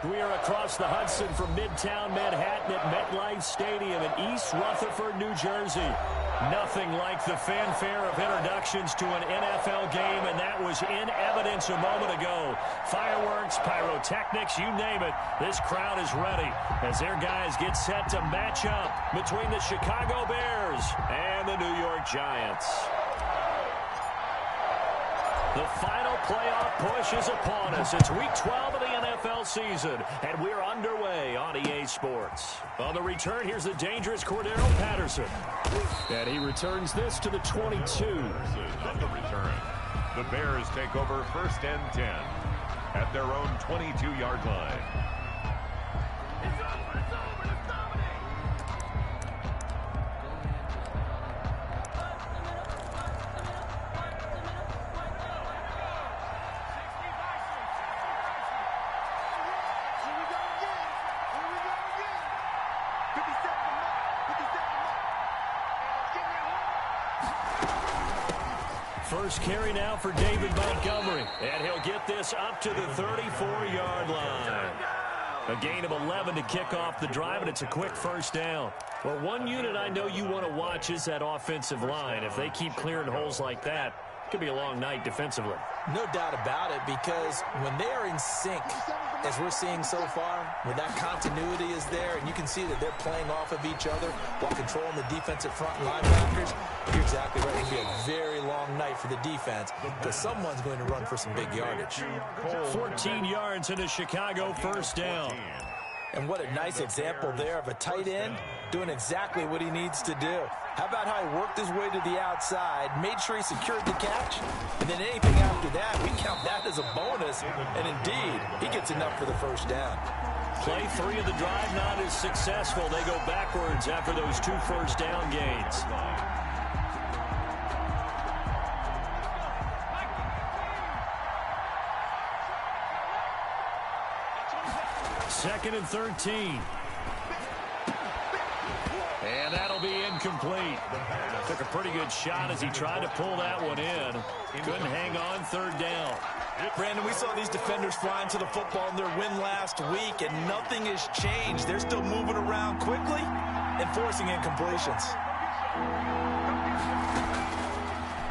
We are across the Hudson from Midtown Manhattan at MetLife Stadium in East Rutherford, New Jersey. Nothing like the fanfare of introductions to an NFL game, and that was in evidence a moment ago. Fireworks, pyrotechnics, you name it. This crowd is ready as their guys get set to match up between the Chicago Bears and the New York Giants. The final playoff push is upon us. It's Week 12 of the NFL season, and we're underway on EA Sports. On the return, here's the dangerous Cordero Patterson. And he returns this to the 22. On the return, the Bears take over 1st and 10 at their own 22-yard line. First carry now for David Montgomery, and he'll get this up to the 34-yard line. A gain of 11 to kick off the drive, and it's a quick first down. Well, one unit I know you want to watch is that offensive line. If they keep clearing holes like that, it could be a long night defensively. No doubt about it, because when they are in sync, as we're seeing so far, when that continuity is there, and you can see that they're playing off of each other while controlling the defensive front linebackers, you're exactly right. It'll be a very long night for the defense because someone's going to run for some big yardage. 14 yards in a Chicago first down. And what a nice example there of a tight end doing exactly what he needs to do. How about how he worked his way to the outside, made sure he secured the catch, and then anything after that, we count that as a bonus. And indeed, he gets enough for the first down. Play 3 of the drive not as successful. They go backwards after those 2 first down gains. Second and 13. And that'll be incomplete. Took a pretty good shot as he tried to pull that one in. Couldn't hang on, 3rd down. Brandon, we saw these defenders flying to the football in their win last week, and nothing has changed. They're still moving around quickly and forcing incompletions.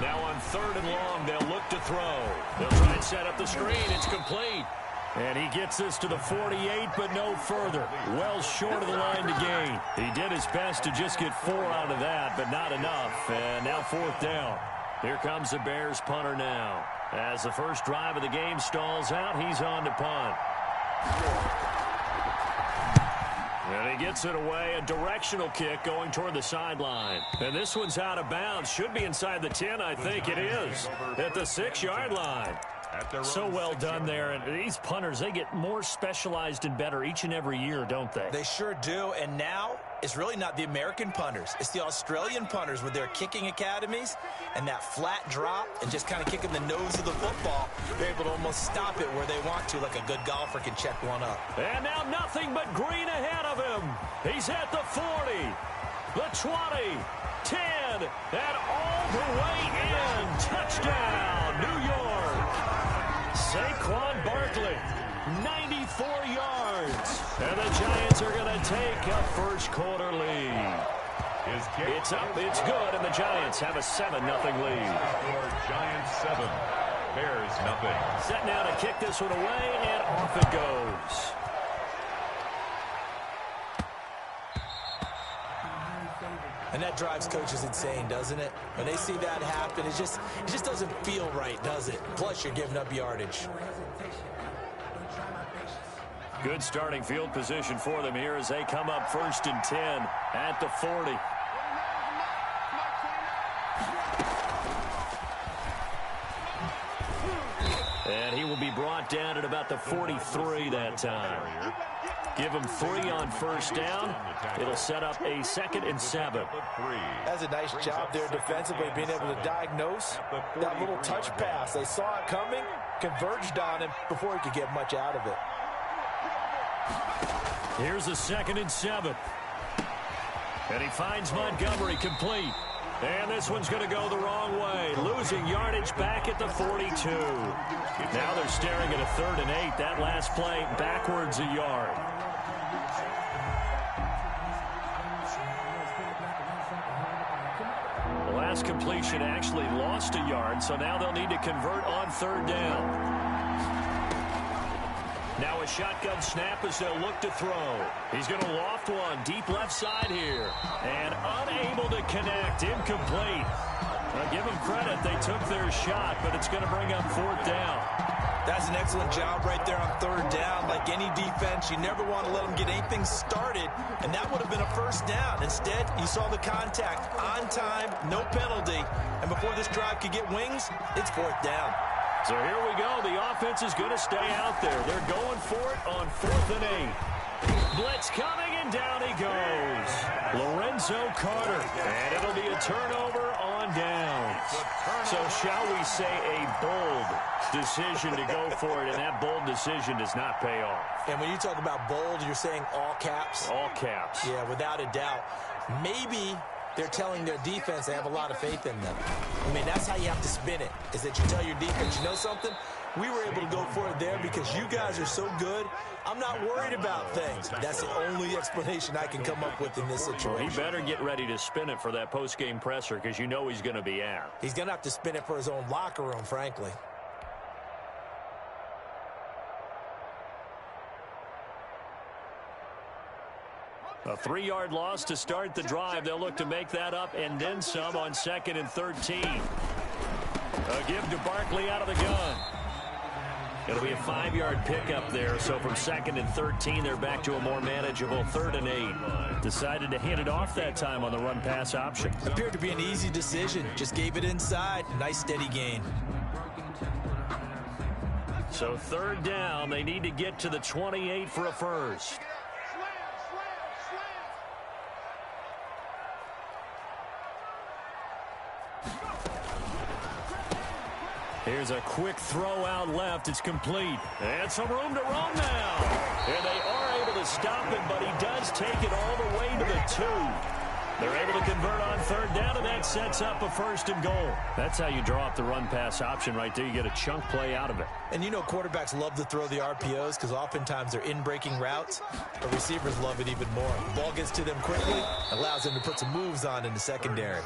Now on 3rd and long, they'll look to throw. They'll try and set up the screen. It's complete. And he gets this to the 48, but no further. Well short of the line to gain. He did his best to just get 4 out of that, but not enough. And now 4th down. Here comes the Bears punter now. As the first drive of the game stalls out, he's on to punt. And he gets it away. A directional kick going toward the sideline. And this one's out of bounds. Should be inside the 10, I think it is. At the 6-yard line. So well done there. And these punters, they get more specialized and better each and every year, don't they? They sure do. And now it's really not the American punters. It's the Australian punters with their kicking academies and that flat drop and just kind of kicking the nose of the football. They're able to almost stop it where they want to, like a good golfer can check one up. And now nothing but green ahead of him. He's at the 40, the 20, 10, and all the way in. Touchdown, New York. Saquon Barkley, 94 yards. And the Giants are going to take a first quarter lead. It's up, it's good, and the Giants have a 7-0 lead. Giants 7, Bears nothing. Set now to kick this one away, and off it goes. And that drives coaches insane, doesn't it? When they see that happen, it just doesn't feel right, does it? Plus, you're giving up yardage. Good starting field position for them here as they come up 1st and 10 at the 40. And he will be brought down at about the 43 that time. Give him 3 on first down. It'll set up a 2nd and 7. That's a nice job there defensively, being able to diagnose that little touch pass. They saw it coming, converged on him before he could get much out of it. Here's a 2nd and 7. And he finds Montgomery complete. And this one's going to go the wrong way. Losing yardage back at the 42. Now they're staring at a 3rd and 8. That last play backwards a yard. The last completion actually lost a yard, so now they'll need to convert on 3rd down. Now a shotgun snap as they'll look to throw. He's going to loft one deep left side here. And unable to connect. Incomplete. Well, give them credit. They took their shot, but it's going to bring up 4th down. That's an excellent job right there on 3rd down. Like any defense, you never want to let them get anything started, and that would have been a 1st down. Instead, you saw the contact on time, no penalty, and before this drive could get wings, it's 4th down. So here we go. The offense is going to stay out there. They're going for it on 4th and 8. Blitz coming, and down he goes. Lorenzo Carter. And it'll be a turnover on downs. So shall we say a bold decision to go for it, and that bold decision does not pay off. And when you talk about bold, you're saying all caps? All caps. Yeah, without a doubt. Maybe they're telling their defense they have a lot of faith in them. I mean, that's how you have to spin it, is that you tell your defense, you know something? We were able to go for it there because you guys are so good. I'm not worried about things. That's the only explanation I can come up with in this situation. Well, he better get ready to spin it for that post-game presser because you know he's going to be out. He's going to have to spin it for his own locker room, frankly. A 3-yard loss to start the drive. They'll look to make that up and then some on 2nd and 13. A give to Barkley out of the gun. It'll be a 5-yard pickup there. So from 2nd and 13, they're back to a more manageable 3rd and 8. Decided to hand it off that time on the run-pass option. Appeared to be an easy decision. Just gave it inside. Nice steady gain. So 3rd down. They need to get to the 28 for a first. Here's a quick throw out left. It's complete. And some room to roam now. And they are able to stop him, but he does take it all the way to the 2. They're able to convert on 3rd down, and that sets up a 1st and goal. That's how you draw up the run-pass option right there. You get a chunk play out of it. And you know quarterbacks love to throw the RPOs because oftentimes they're in-breaking routes, but receivers love it even more. The ball gets to them quickly, allows them to put some moves on in the secondary.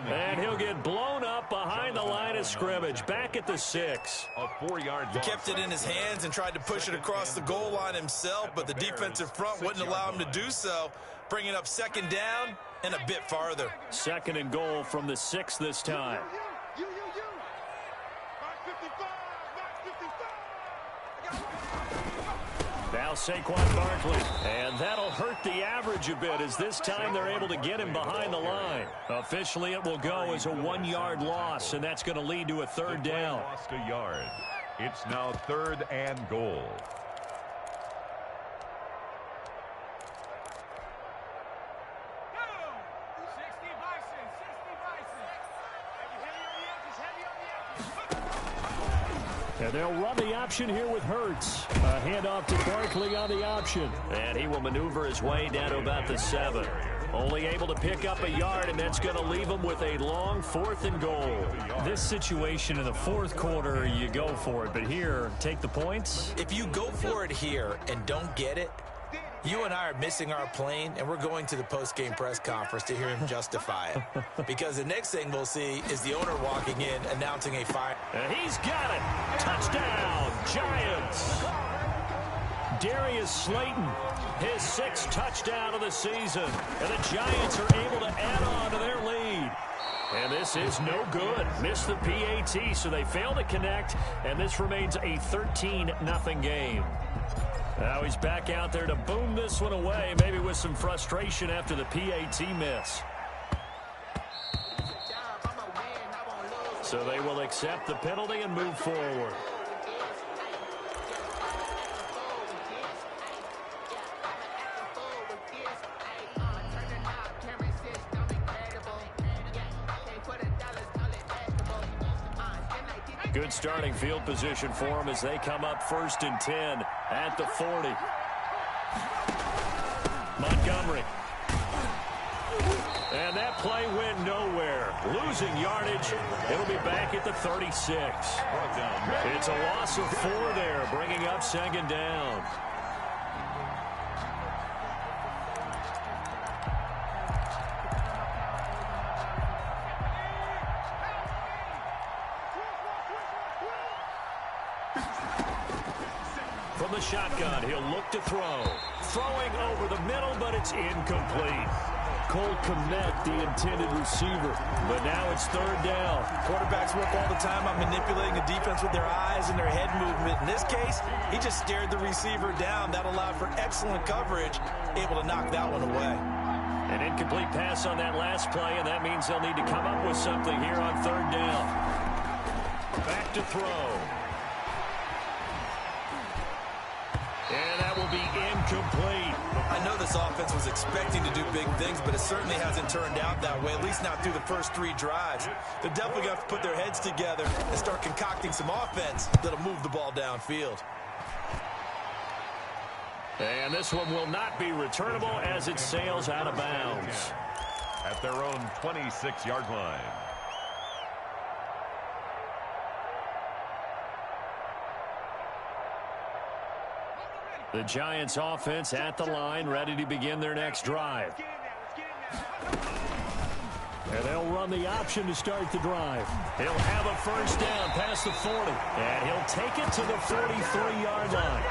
And he'll get blown up behind the line of scrimmage, back at the 6. A 4-yard He kept it in his hands and tried to push it across the goal line himself, but the defensive front wouldn't allow him to do so, bringing up 2nd down and a bit farther. 2nd and goal from the 6 this time. Now Saquon Barkley, and that'll hurt the average a bit as this time they're able to get him behind the line. Officially, it will go as a 1-yard loss, and that's going to lead to a 3rd down. Lost a yard. It's now 3rd and goal. And they'll run the option here with Hurts. A handoff to Barkley on the option. And he will maneuver his way down to about the 7. Only able to pick up a yard, and that's going to leave him with a long 4th and goal. This situation in the 4th quarter, you go for it. But here, take the points. If you go for it here and don't get it, you and I are missing our plane, and we're going to the post-game press conference to hear him justify it. Because the next thing we'll see is the owner walking in, announcing a fire. And he's got it. Touchdown, Giants. Darius Slayton, his 6th touchdown of the season. And the Giants are able to add on to their lead. And this is no good. Missed the PAT, so they fail to connect. And this remains a 13-0 game. Now he's back out there to boom this one away, maybe with some frustration after the PAT miss. So they will accept the penalty and move forward. Good starting field position for them as they come up 1st and 10 at the 40. Montgomery. And that play went nowhere. Losing yardage. It'll be back at the 36. It's a loss of 4 there, bringing up second down. From the shotgun, he'll look to throw. Throwing over the middle, but it's incomplete. Cole Kmet, the intended receiver, but now it's third down. Quarterbacks work all the time on manipulating the defense with their eyes and their head movement. In this case, he just stared the receiver down. That allowed for excellent coverage, able to knock that one away. An incomplete pass on that last play, and that means they'll need to come up with something here on third down. Back to throw. And that will be incomplete. I know this offense was expecting to do big things, but it certainly hasn't turned out that way, at least not through the first 3 drives. They're definitely going to have to put their heads together and start concocting some offense that'll move the ball downfield. And this one will not be returnable as it sails out of bounds. At their own 26-yard line. The Giants offense at the line, ready to begin their next drive. And they'll run the option to start the drive. He'll have a first down past the 40. And he'll take it to the 43-yard line.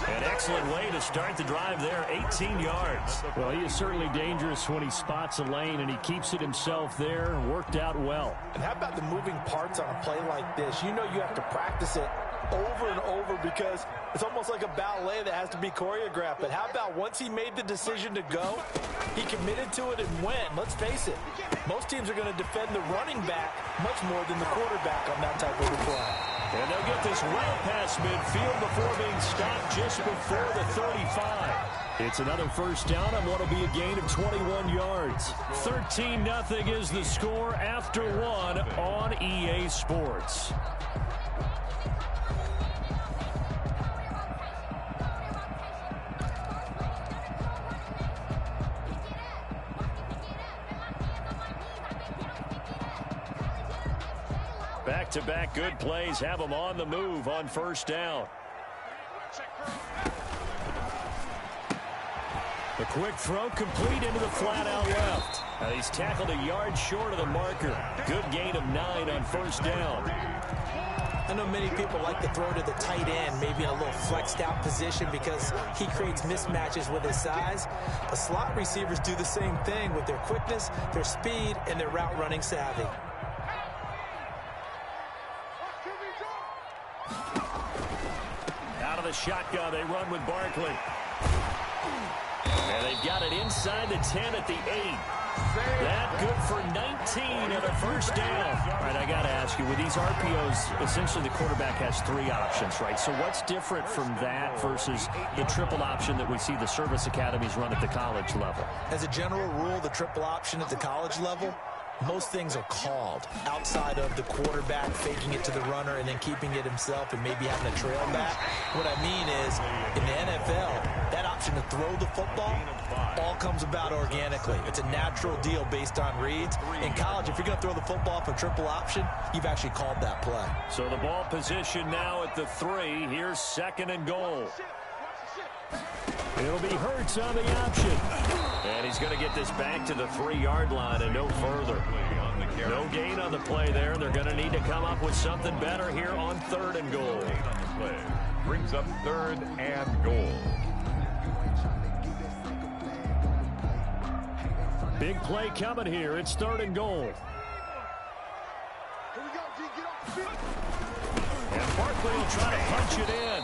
An excellent way to start the drive there, 18 yards. Well, he is certainly dangerous when he spots a lane, and he keeps it himself there. Worked out well. And how about the moving parts on a play like this? You know you have to practice it over and over because it's almost like a ballet that has to be choreographed. But how about once he made the decision to go, he committed to it and went. Let's face it, most teams are going to defend the running back much more than the quarterback on that type of a play. And they'll get this well past midfield before being stopped just before the 35. It's another first down on what will be a gain of 21 yards. 13-0 is the score after 1 on EA Sports. Back-to-back good plays have them on the move on first down. The quick throw complete into the flat out left. Now he's tackled a yard short of the marker. Good gain of 9 on first down. I know many people like to throw to the tight end, maybe in a little flexed out position because he creates mismatches with his size. But slot receivers do the same thing with their quickness, their speed, and their route running savvy. Out of the shotgun, they run with Barkley. And they've got it inside the 10 at the 8. That good for 19 and a first down. All right, I got to ask you, with these RPOs, essentially the quarterback has 3 options, right? So what's different from that versus the triple option that we see the service academies run at the college level? As a general rule, the triple option at the college level, most things are called outside of the quarterback faking it to the runner and then keeping it himself and maybe having a trail back. What I mean is, in the NFL, that option to throw the football all comes about organically. It's a natural deal based on reads. In college, if you're going to throw the football for triple option, you've actually called that play. So the ball position now at the 3. Here's second and goal. It'll be Hurts on the option. And he's going to get this back to the 3-yard line and no further. No gain on the play there. They're going to need to come up with something better here on third and goal. Brings up third and goal. Big play coming here. It's third and goal. And Barkley will try to punch it in.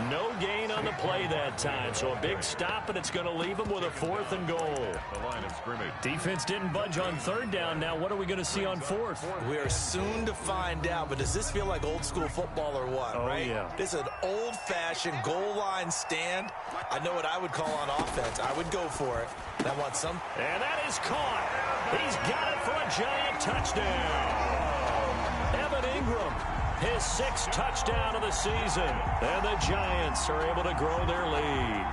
No gain on the play that time, so a big stop, and it's going to leave them with a 4th and goal. The line of scrimmage. Defense didn't budge on third down. Now what are we going to see on 4th? We are soon to find out, but does this feel like old school football or what, right? Yeah. This is an old-fashioned goal line stand. I know what I would call on offense. I would go for it. And I want some. And that is caught. He's got it for a Giant touchdown. Evan Ingram. His 6th touchdown of the season. And the Giants are able to grow their lead.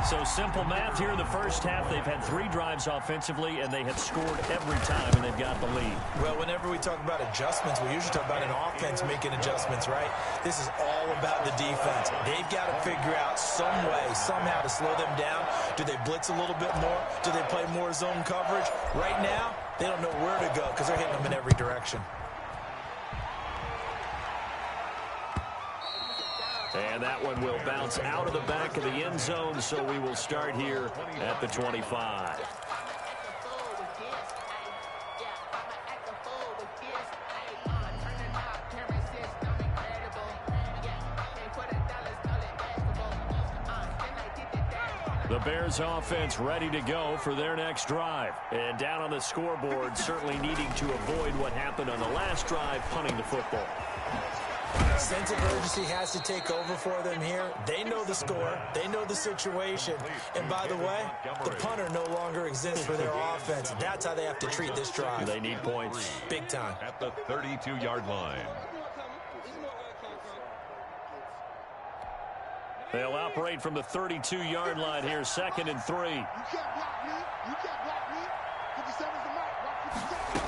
So simple math here in the first half. They've had 3 drives offensively, and they have scored every time, and they've got the lead. Well, whenever we talk about adjustments, we usually talk about an offense making adjustments, right? This is all about the defense. They've got to figure out some way, somehow to slow them down. Do they blitz a little bit more? Do they play more zone coverage? Right now, they don't know where to go because they're hitting them in every direction. And that one will bounce out of the back of the end zone, so we will start here at the 25. The Bears offense ready to go for their next drive. And down on the scoreboard, certainly needing to avoid what happened on the last drive, punting the football. Sense of urgency has to take over for them here. They know the score. They know the situation. And by the way, the punter no longer exists for their offense. That's how they have to treat this drive. They need points. Big time. At the 32-yard line. They'll operate from the 32-yard line here, 2nd and 3. You can't block me. You can't block me. 57's the mark. Block 57.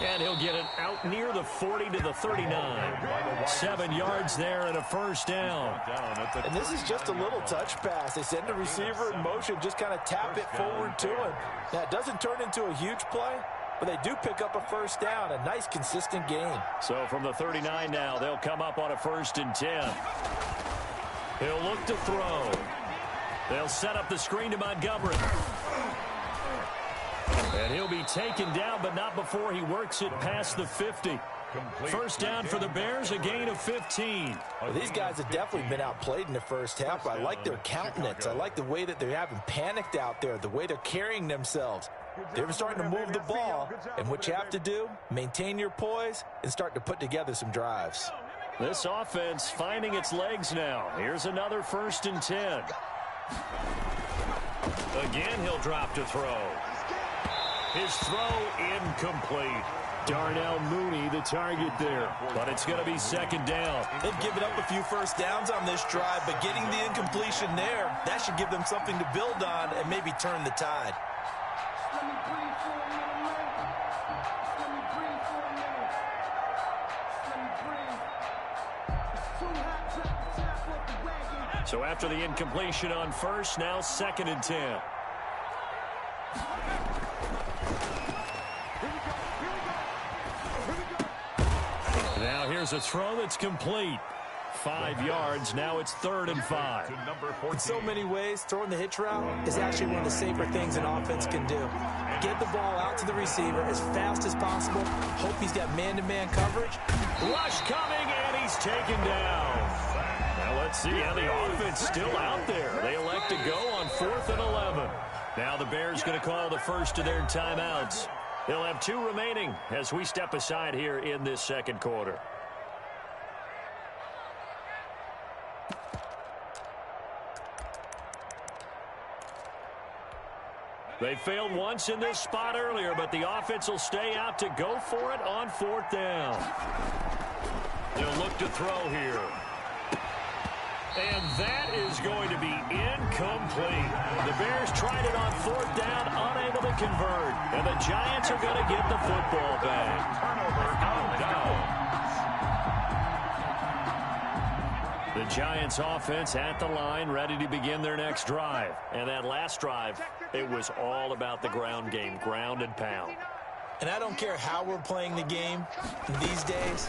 And he'll get it out near the 40 to the 39. 7 yards there and a first down. And this is just a little touch pass. They send the receiver in motion, just kind of tap it forward to him. Now, it doesn't turn into a huge play, but they do pick up a first down, a nice, consistent gain. So from the 39 now, they'll come up on a 1st and 10. He'll look to throw. They'll set up the screen to Montgomery. And he'll be taken down, but not before he works it past the 50. First down for the Bears, a gain of 15. Well, these guys have definitely been outplayed in the first half. I like their countenance. I like the way that they haven't panicked out there, the way they're carrying themselves. They're starting to move the ball, and what you have to do, maintain your poise and start to put together some drives. This offense finding its legs now. Here's another 1st and 10. Again, he'll drop to throw. His throw incomplete. Darnell Mooney, the target there. But it's going to be 2nd down. They've given up a few first downs on this drive, but getting the incompletion there, that should give them something to build on and maybe turn the tide. So after the incompletion on 1st, now 2nd and 10. Now here's a throw that's complete. 5 yards. Now it's 3rd and 5. In so many ways, throwing the hitch route is actually one of the safer things an offense can do. Get the ball out to the receiver as fast as possible. Hope he's got man-to-man coverage. Rush coming, and he's taken down. Now let's see how the offense still out there. They elect to go on 4th and 11. Now the Bears going to call the first of their timeouts. They'll have 2 remaining as we step aside here in this 2nd quarter. They failed once in this spot earlier, but the offense will stay out to go for it on 4th down. They'll look to throw here. And that is going to be incomplete. The Bears tried it on 4th down, unable to convert. And the Giants are going to get the football back. The Giants offense at the line, ready to begin their next drive. And that last drive, it was all about the ground game, ground and pound. And I don't care how we're playing the game these days,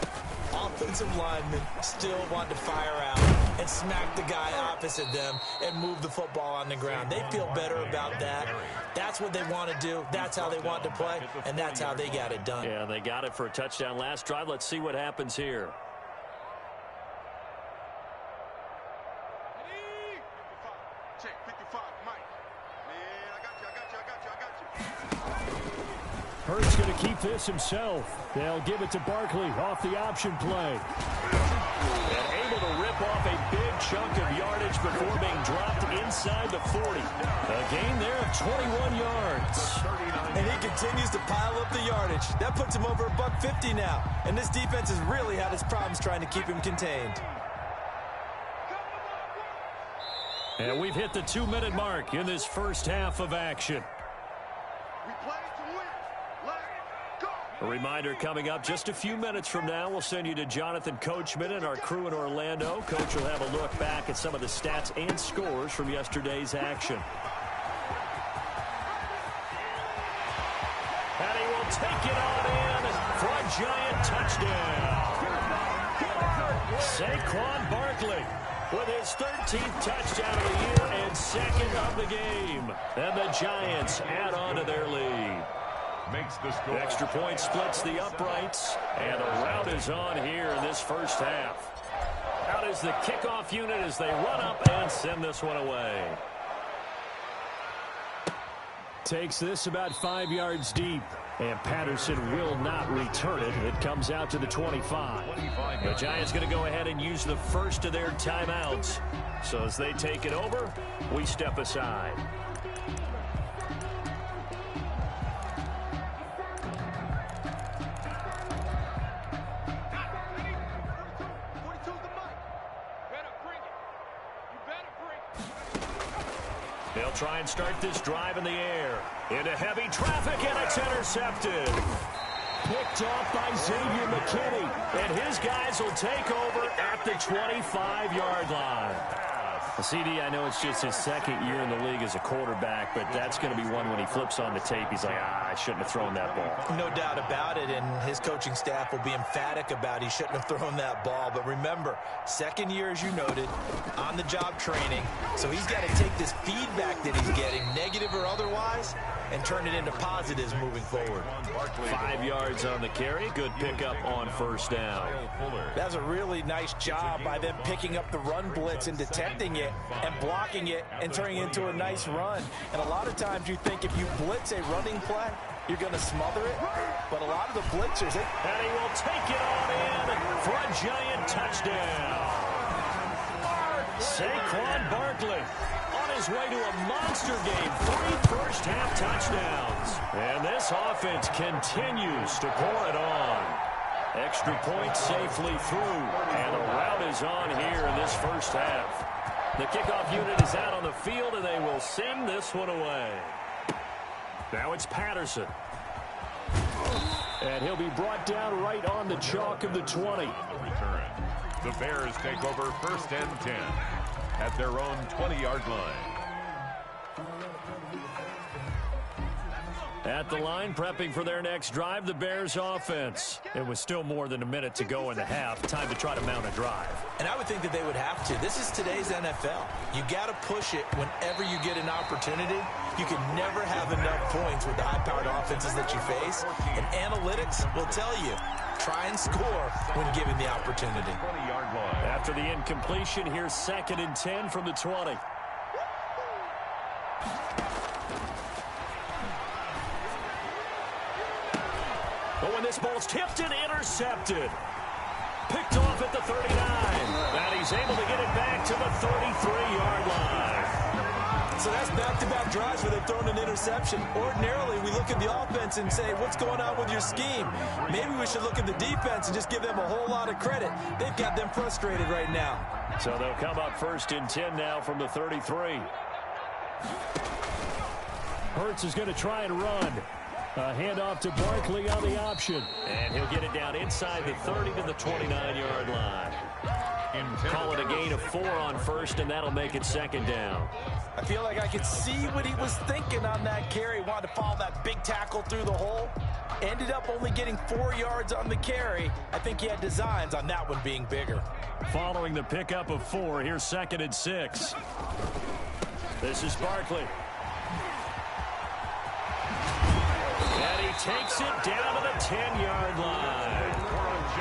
offensive linemen still want to fire out and smack the guy opposite them and move the football on the ground. They feel better about that. That's what they want to do. That's how they want to play, and that's how they got it done. Yeah, they got it for a touchdown last drive. Let's see what happens here. Hurts going to keep this himself. They'll give it to Barkley off the option play. And able to rip off a big chunk of yardage before being dropped inside the 40. A gain there of 21 yards. And he continues to pile up the yardage. That puts him over $150 now. And this defense has really had its problems trying to keep him contained. And we've hit the 2-minute mark in this first half of action. We play to win. Let's go. A reminder coming up just a few minutes from now. We'll send you to Jonathan Coachman and our crew in Orlando. Coach will have a look back at some of the stats and scores from yesterday's action. And he will take it on in for a giant touchdown. Saquon Barkley with his 13th touchdown of the year and second of the game. And the Giants add on to their lead. Makes the score. The extra point splits the uprights, and the rout is on here in this first half. Out is the kickoff unit as they run up and send this one away. Takes this about 5 yards deep, and Patterson will not return it. It comes out to the 25. The Giants going to go ahead and use the first of their timeouts. So as they take it over, we step aside. They'll try and start this drive in the air. Into heavy traffic, and it's intercepted. Picked off by Xavier McKinney. And his guys will take over at the 25-yard line. CD, I know it's just his second year in the league as a quarterback, but that's going to be one when he flips on the tape. He's like, I shouldn't have thrown that ball. No doubt about it, and his coaching staff will be emphatic about he shouldn't have thrown that ball. But remember, second year, as you noted, on-the-job training. So he's got to take this feedback that he's getting, negative or otherwise, and turn it into positives moving forward. 5 yards on the carry. Good pickup on first down. That's a really nice job by them picking up the run blitz and detecting it and blocking it and turning it into a nice run. And a lot of times you think if you blitz a running play, you're going to smother it. But a lot of the blitzers... And he will take it on in for a giant touchdown. Saquon Barkley on his way to a monster game. 3 first-half touchdowns. And this offense continues to pour it on. Extra point safely through. And the rout is on here in this first half. The kickoff unit is out on the field, and they will send this one away. Now it's Patterson. And he'll be brought down right on the chalk of the 20. Return. The Bears take over first and 10 at their own 20-yard line. At the line, prepping for their next drive, the Bears offense. It was still more than a minute to go in the half. Time to try to mount a drive. And I would think that they would have to. This is today's NFL. You got to push it whenever you get an opportunity. You can never have enough points with the high-powered offenses that you face. And analytics will tell you, try and score when given the opportunity. 20-yard line. After the incompletion, here's 2nd and 10 from the 20. But when this ball's tipped and intercepted. Picked off at the 39. And he's able to get it back to the 33-yard line. So that's back-to-back drives where they've thrown an interception. Ordinarily, we look at the offense and say, what's going on with your scheme? Maybe we should look at the defense and just give them a whole lot of credit. They've got them frustrated right now. So they'll come up 1st and 10 now from the 33. Hurts is going to try and run. A handoff to Barkley on the option. And he'll get it down inside the 30 to the 29-yard line. Call it a gain of 4 on first, and that'll make it 2nd down. I feel like I could see what he was thinking on that carry. Wanted to follow that big tackle through the hole. Ended up only getting 4 yards on the carry. I think he had designs on that one being bigger. Following the pickup of 4, here's 2nd and 6. This is Barkley. And he takes it down to the 10-yard line.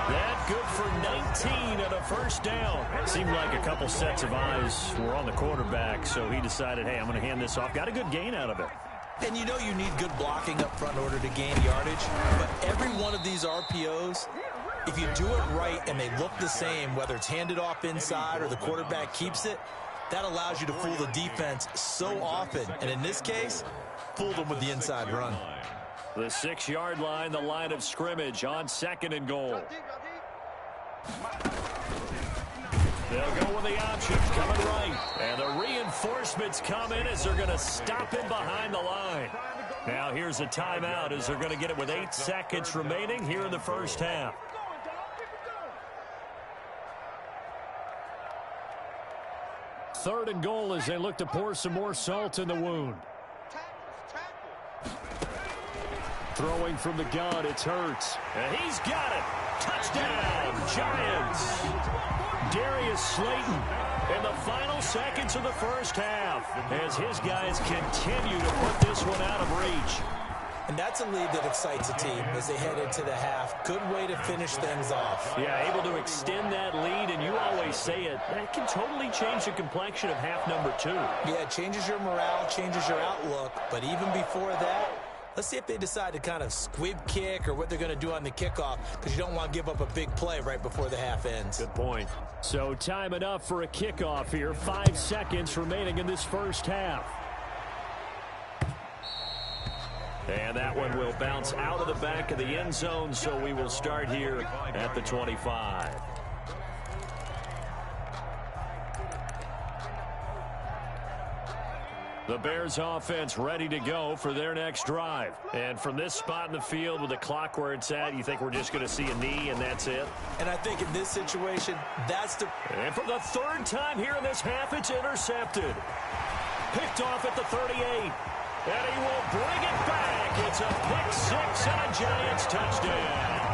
That good for 19 and a first down. Seemed like a couple sets of eyes were on the quarterback, so he decided, hey, I'm going to hand this off. Got a good gain out of it. And you know you need good blocking up front in order to gain yardage. But every one of these RPOs, if you do it right and they look the same, whether it's handed off inside or the quarterback keeps it, that allows you to fool the defense so often. And in this case, fooled them with the inside run. The 6-yard line, the line of scrimmage on 2nd and goal. They'll go with the option, coming right. And the reinforcements come in as they're going to stop him behind the line. Now here's a timeout as they're going to get it with 8 seconds remaining here in the first half. Third and goal as they look to pour some more salt in the wound. Throwing from the gun, it's Hurts. And he's got it. Touchdown, Giants. Darius Slayton in the final seconds of the first half as his guys continue to put this one out of reach. And that's a lead that excites a team as they head into the half. Good way to finish things off. Yeah, able to extend that lead, and you always say it, that can totally change the complexion of half number 2. Yeah, it changes your morale, changes your outlook. But even before that, let's see if they decide to kind of squib kick or what they're going to do on the kickoff, because you don't want to give up a big play right before the half ends. Good point. So time enough for a kickoff here. 5 seconds remaining in this first half. And that one will bounce out of the back of the end zone, so we will start here at the 25. The Bears offense ready to go for their next drive. And from this spot in the field with the clock where it's at, you think we're just going to see a knee and that's it? And I think in this situation, that's the... And for the third time here in this half, it's intercepted. Picked off at the 38. And he will bring it back. It's a pick 6 and a Giants touchdown.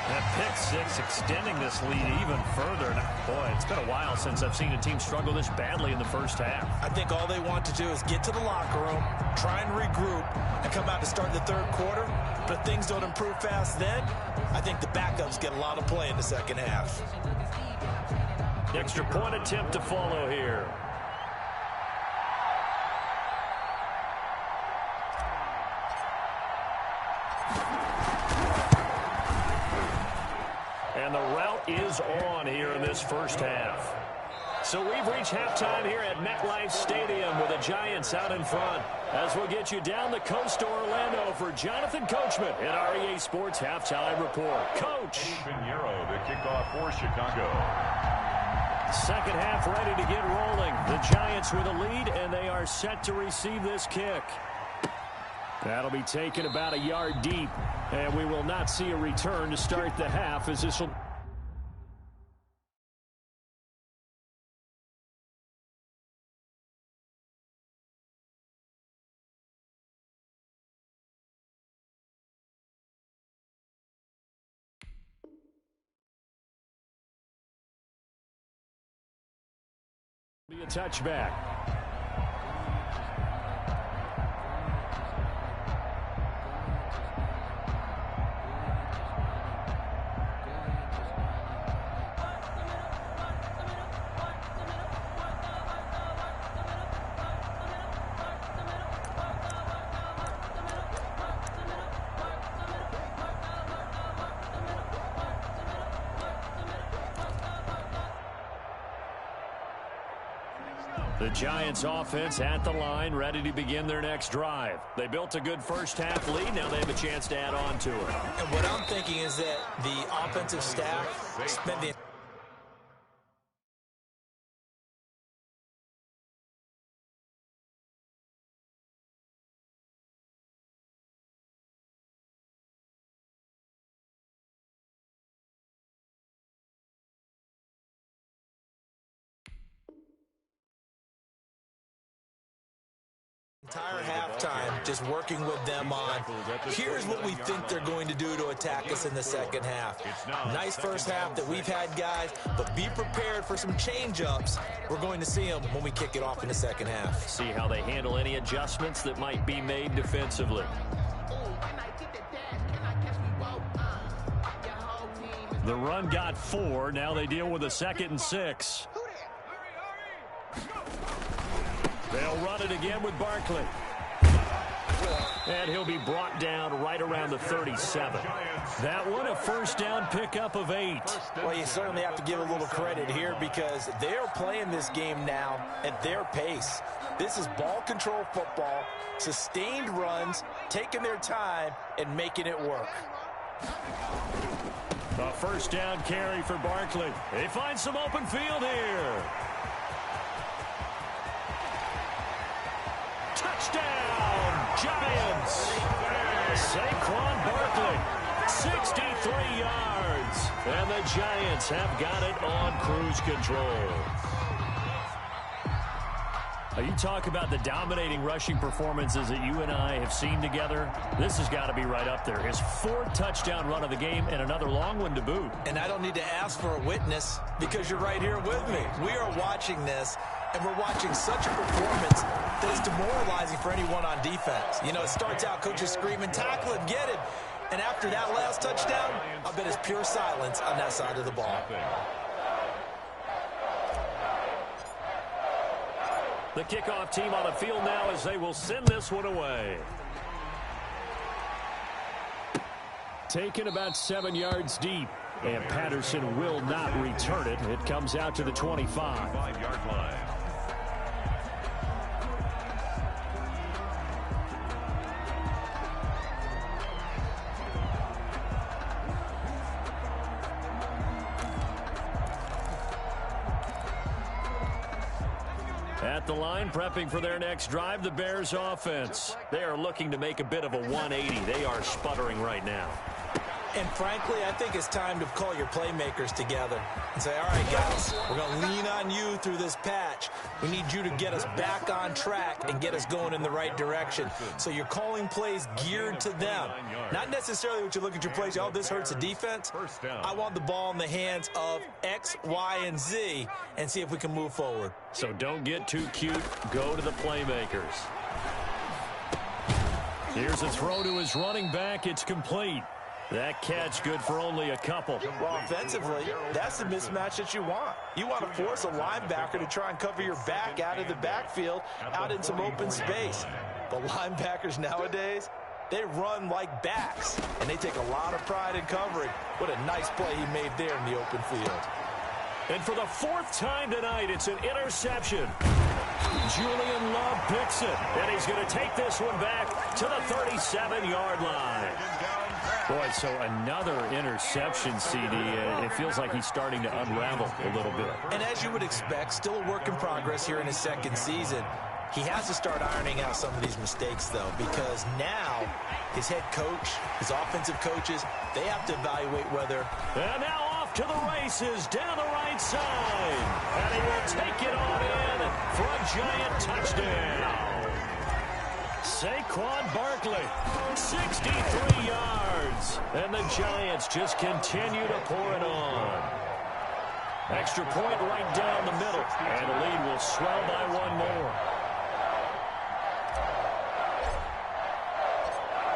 That pick 6 extending this lead even further. Now, boy, it's been a while since I've seen a team struggle this badly in the first half. I think all they want to do is get to the locker room, try and regroup, and come out to start the third quarter. But if things don't improve fast then, I think the backups get a lot of play in the second half. Extra point attempt to follow here. And the route is on here in this first half. So we've reached halftime here at MetLife Stadium with the Giants out in front. As we'll get you down the coast to Orlando for Jonathan Coachman in our EA Sports Halftime Report. Coach. Pinheiro, the kickoff for Chicago. Second half ready to get rolling. The Giants with a lead, and they are set to receive this kick. That'll be taken about a yard deep, and we will not see a return to start the half as this will... be a touchback. The Giants offense at the line, ready to begin their next drive. They built a good first half lead. Now they have a chance to add on to it. And what I'm thinking is that the offensive staff spent the... entire halftime just working with them on here's what we think they're going to do to attack us in the second half. Nice first half that we've had, guys, but be prepared for some change-ups. We're going to see them when we kick it off in the second half. See how they handle any adjustments that might be made defensively. The run got 4. Now they deal with a 2nd and 6. They'll run it again with Barkley. And he'll be brought down right around the 37. That one a first down pickup of 8. Well, you certainly have to give a little credit here because they're playing this game now at their pace. This is ball control football, sustained runs, taking their time, and making it work. A first down carry for Barkley. They find some open field here. Touchdown, Giants. Saquon Barkley, 63 yards. And the Giants have got it on cruise control. You talk about the dominating rushing performances that you and I have seen together. This has got to be right up there. His 4th touchdown run of the game and another long one to boot. And I don't need to ask for a witness because you're right here with me. We are watching this, and we're watching such a performance that is demoralizing for anyone on defense. You know, it starts out coaches screaming, tackle him, get him. And after that last touchdown, I bet it's pure silence on that side of the ball. The kickoff team on the field now as they will send this one away. Taken about 7 yards deep. And Patterson will not return it. It comes out to the 25. 5-yard line. At the line, prepping for their next drive, the Bears offense. They are looking to make a bit of a 180. They are sputtering right now. And frankly, I think it's time to call your playmakers together and say, all right, guys, we're going to lean on you through this patch. We need you to get us back on track and get us going in the right direction. So you're calling plays geared to them. Not necessarily what you look at your plays, oh, this hurts the defense. I want the ball in the hands of X, Y, and Z and see if we can move forward. So don't get too cute. Go to the playmakers. Here's a throw to his running back. It's complete. That catch good for only a couple. Well, offensively, that's the mismatch that you want. You want to force a linebacker to try and cover your back out of the backfield, out in some open space. The linebackers nowadays, they run like backs, and they take a lot of pride in covering. What a nice play he made there in the open field. And for the 4th time tonight, it's an interception. Julian Love picks it, and he's going to take this one back to the 37-yard line. Boy, so another interception, CD. It feels like he's starting to unravel a little bit. And as you would expect, still a work in progress here in his 2nd season. He has to start ironing out some of these mistakes, though, because now his head coach, his offensive coaches, they have to evaluate whether... And now off to the races down the right side. And he will take it on in for a giant touchdown. Saquon Barkley, 63 yards. And the Giants just continue to pour it on. Extra point right down the middle. And the lead will swell by one more.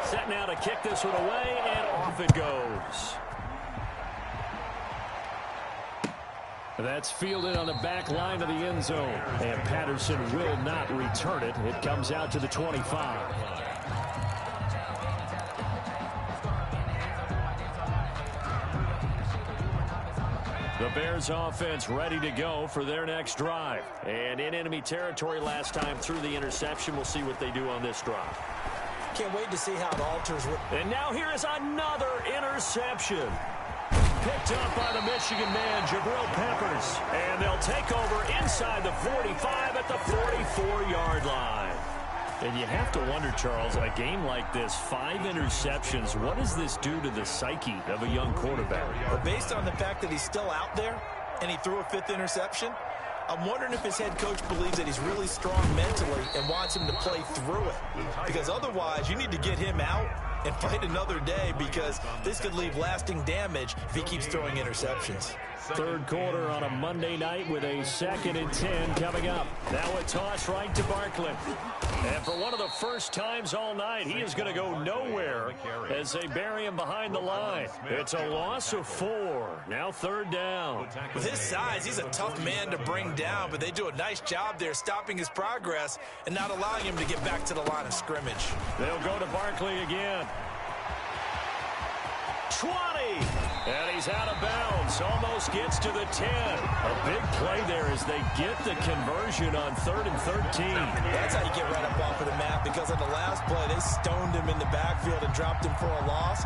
Set now to kick this one away, and off it goes. That's fielded on the back line of the end zone. And Patterson will not return it. It comes out to the 25. The Bears offense ready to go for their next drive. And in enemy territory last time through the interception. We'll see what they do on this drive. Can't wait to see how it alters. And now here is another interception. Picked up by the Michigan man, Jabril Peppers. And they'll take over inside the 45 at the 44-yard line. And you have to wonder, Charles, a game like this, 5 interceptions, what does this do to the psyche of a young quarterback? Well, based on the fact that he's still out there and he threw a 5th interception, I'm wondering if his head coach believes that he's really strong mentally and wants him to play through it. Because otherwise, you need to get him out and fight another day, because this could leave lasting damage if he keeps throwing interceptions. Third quarter on a Monday night with a 2nd and 10 coming up. Now a toss right to Barkley. And for one of the first times all night, he is going to go nowhere as they bury him behind the line. It's a loss of 4. Now 3rd down. With his size, he's a tough man to bring down, but they do a nice job there stopping his progress and not allowing him to get back to the line of scrimmage. They'll go to Barkley again. 20. And he's out of bounds. Almost gets to the 10. A big play there as they get the conversion on 3rd and 13. That's how you get right up off of the map, because on the last play, they stoned him in the backfield and dropped him for a loss.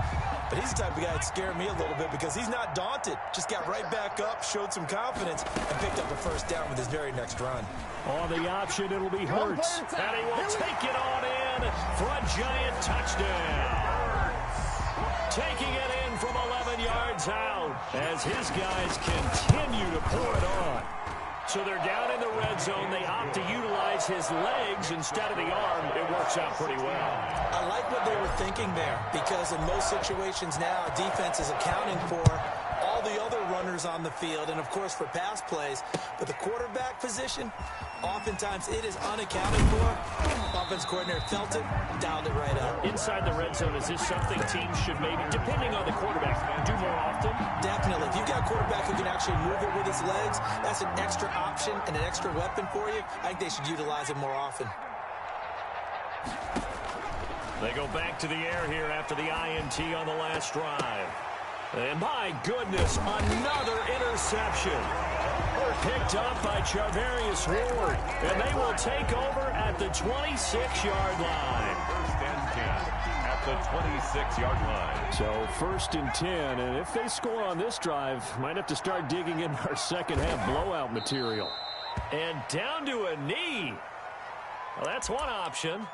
But he's the type of guy that scared me a little bit because he's not daunted. Just got right back up, showed some confidence, and picked up a first down with his very next run. On the option, it'll be Hurts. And he will take it on in for a giant touchdown. Taking it in from 11 yards out as his guys continue to pour it on. So they're down in the red zone. They opt to utilize his legs instead of the arm. It works out pretty well. I like what they were thinking there, because in most situations now, defense is accounting for all the other runners on the field and, of course, for pass plays. But the quarterback position, oftentimes it is unaccounted for. Offense coordinator felt it, dialed it right up. Inside the red zone, is this something teams should maybe, depending on the quarterback, do more often? Definitely. If you've got a quarterback who can actually move it with his legs, that's an extra option and an extra weapon for you. I think they should utilize it more often. They go back to the air here after the INT on the last drive. And my goodness, another interception. Picked up by Charvarius Ward. And they will take over at the 26-yard line. 1st and 10 at the 26-yard line. So 1st and 10, and if they score on this drive, might have to start digging in our second half blowout material. And down to a knee. Well, that's one option.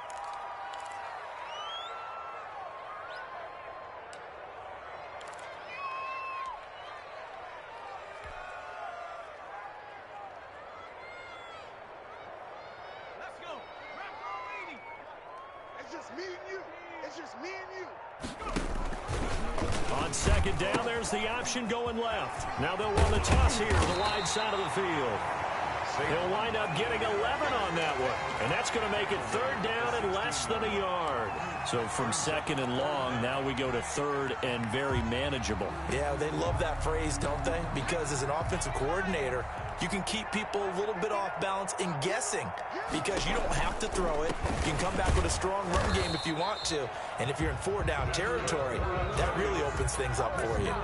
It's just me and you. It's just me and you. On 2nd down, there's the option going left. Now they'll run the toss here to the wide side of the field. He'll wind up getting 11 on that one. And that's going to make it 3rd down and less than a yard. So from 2nd and long, now we go to 3rd and very manageable. Yeah, they love that phrase, don't they? Because as an offensive coordinator, you can keep people a little bit off balance in guessing, because you don't have to throw it. You can come back with a strong run game if you want to. And if you're in 4-down territory, that really opens things up for you.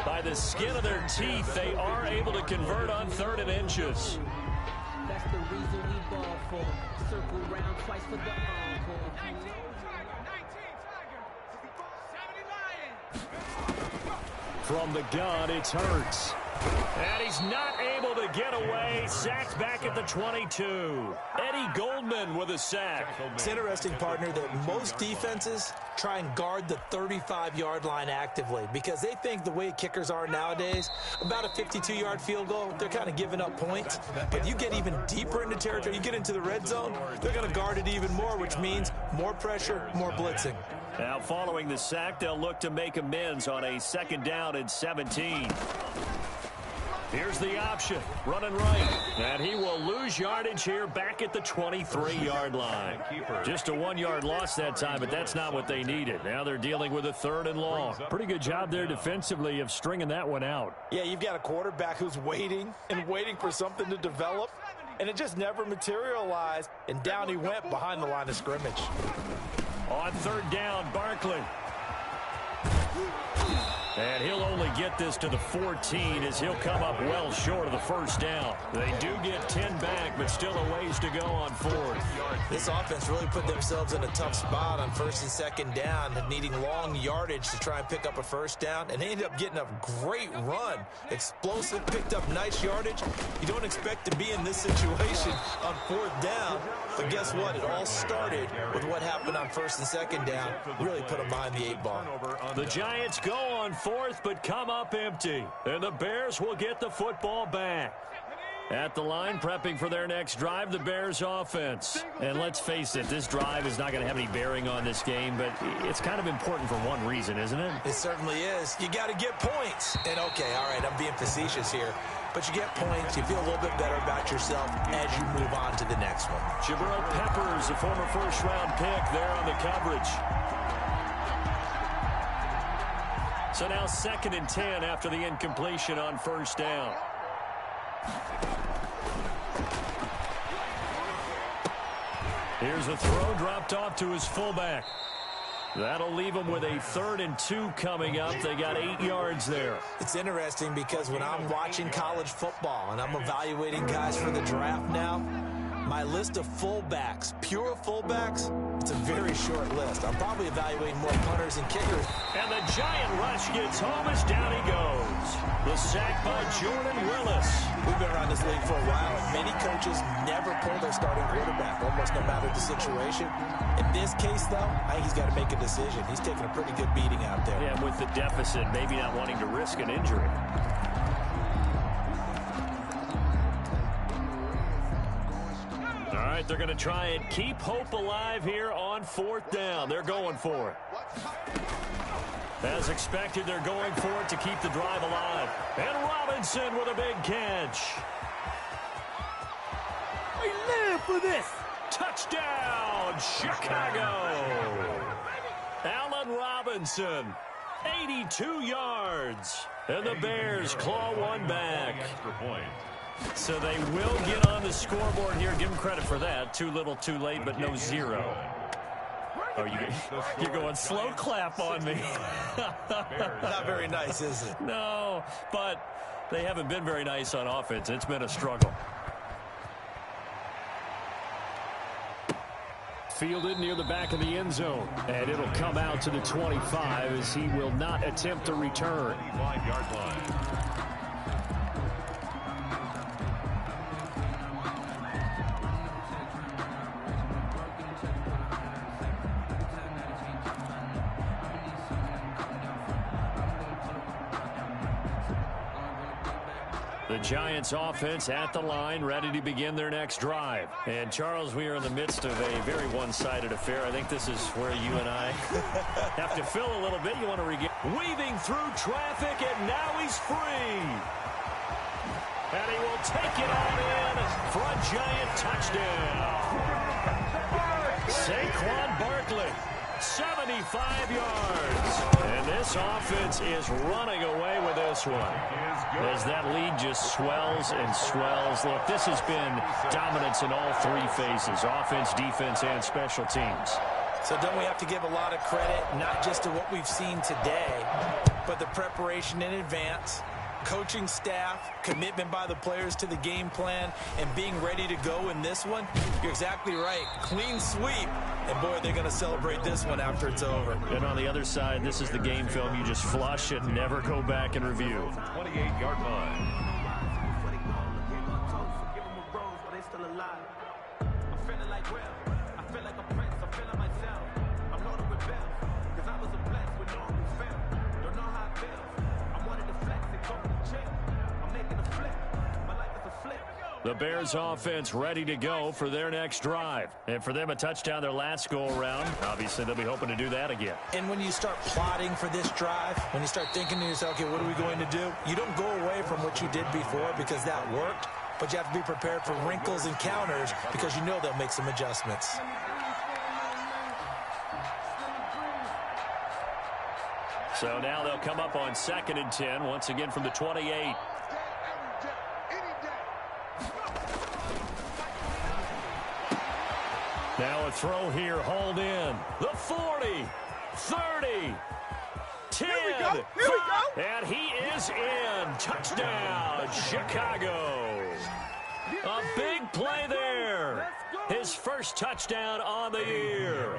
By the skin of their teeth, they are able to convert on 3rd and inches. That's the reason we ball for. Circle round twice for the encore. 19 Tiger. From the gun, it's Hurts. And he's not able to get away. Sacked back at the 22. Eddie Goldman with a sack. It's interesting, partner, that most defenses try and guard the 35-yard line actively because they think the way kickers are nowadays, about a 52-yard field goal, they're kind of giving up points. But you get even deeper into territory, you get into the red zone, they're going to guard it even more, which means more pressure, more blitzing. Now, following the sack, they'll look to make amends on a 2nd down and 17. Here's the option, running right. And he will lose yardage here back at the 23-yard line. Just a 1-yard loss that time, but that's not what they needed. Now they're dealing with a 3rd and long. Pretty good job there defensively of stringing that one out. Yeah, you've got a quarterback who's waiting and waiting for something to develop, and it just never materialized, and down he went behind the line of scrimmage. On 3rd down, Barkley. And he'll only get this to the 14 as he'll come up well short of the 1st down. They do get 10 back, but still a ways to go on 4th. This offense really put themselves in a tough spot on 1st and 2nd down, needing long yardage to try and pick up a 1st down, and they ended up getting a great run. Explosive, picked up nice yardage. You don't expect to be in this situation on 4th down, but guess what? It all started with what happened on 1st and 2nd down. Really put them behind the 8 ball. The Giants go on 4th, but come up empty. And the Bears will get the football back. At the line, prepping for their next drive, the Bears offense. And let's face it, this drive is not going to have any bearing on this game, but it's kind of important for one reason, isn't it? It certainly is. You got to get points. And okay, all right, I'm being facetious here. But you get points, you feel a little bit better about yourself as you move on to the next one. Jabril Peppers, a former 1st-round pick there on the coverage. So now 2nd and 10 after the incompletion on 1st down. Here's a throw dropped off to his fullback. That'll leave them with a 3rd and 2 coming up. They got 8 yards there. It's interesting because when I'm watching college football and I'm evaluating guys for the draft now, my list of fullbacks, pure fullbacks, it's a very short list. I'm probably evaluating more punters and kickers. And the giant rush gets home as down he goes. The sack by Jordan Willis. We've been around this league for a while, and many coaches never pull their starting quarterback, almost no matter the situation. In this case, though, I think he's got to make a decision. He's taking a pretty good beating out there. Yeah, with the deficit, maybe not wanting to risk an injury. All right, they're going to try and keep hope alive here on 4th down. They're going for it. As expected, they're going for it to keep the drive alive. And Robinson with a big catch. We live for this. Touchdown, Chicago. Allen Robinson, 82 yards. And the Bears claw one back. Extra point. So they will get on the scoreboard here. Give them credit for that. Too little, too late, but no 0. Oh, you're going slow clap on me. Not very nice, is it? No, but they haven't been very nice on offense. It's been a struggle. Fielded near the back of the end zone. And it'll come out to the 25 as he will not attempt to return. 25-yard line. The Giants offense at the line, ready to begin their next drive. And, Charles, we are in the midst of a very one-sided affair. I think this is where you and I have to fill a little bit. You want to regain. Weaving through traffic, and now he's free. And he will take it on in for a Giant touchdown. Saquon Barkley, 75 yards. And this offense is running away with this one. As that lead just swells and swells. Look, this has been dominance in all 3 phases, offense, defense, and special teams. So don't we have to give a lot of credit, not just to what we've seen today, but the preparation in advance, coaching staff, commitment by the players to the game plan, and being ready to go in this one? You're exactly right. Clean sweep. And, boy, they're going to celebrate this one after it's over. And on the other side, this is the game film you just flush and never go back and review. 28-yard line. The Bears offense ready to go for their next drive. And for them, a touchdown their last go-around. Obviously, they'll be hoping to do that again. And when you start plotting for this drive, when you start thinking to yourself, okay, what are we going to do? You don't go away from what you did before because that worked, but you have to be prepared for wrinkles and counters because you know they'll make some adjustments. So now they'll come up on 2nd and 10, once again from the 28. Now a throw here, hauled in. The 40, 30, 10. Here we go. And he is in. Touchdown, Chicago. A big play there. His first touchdown on the year.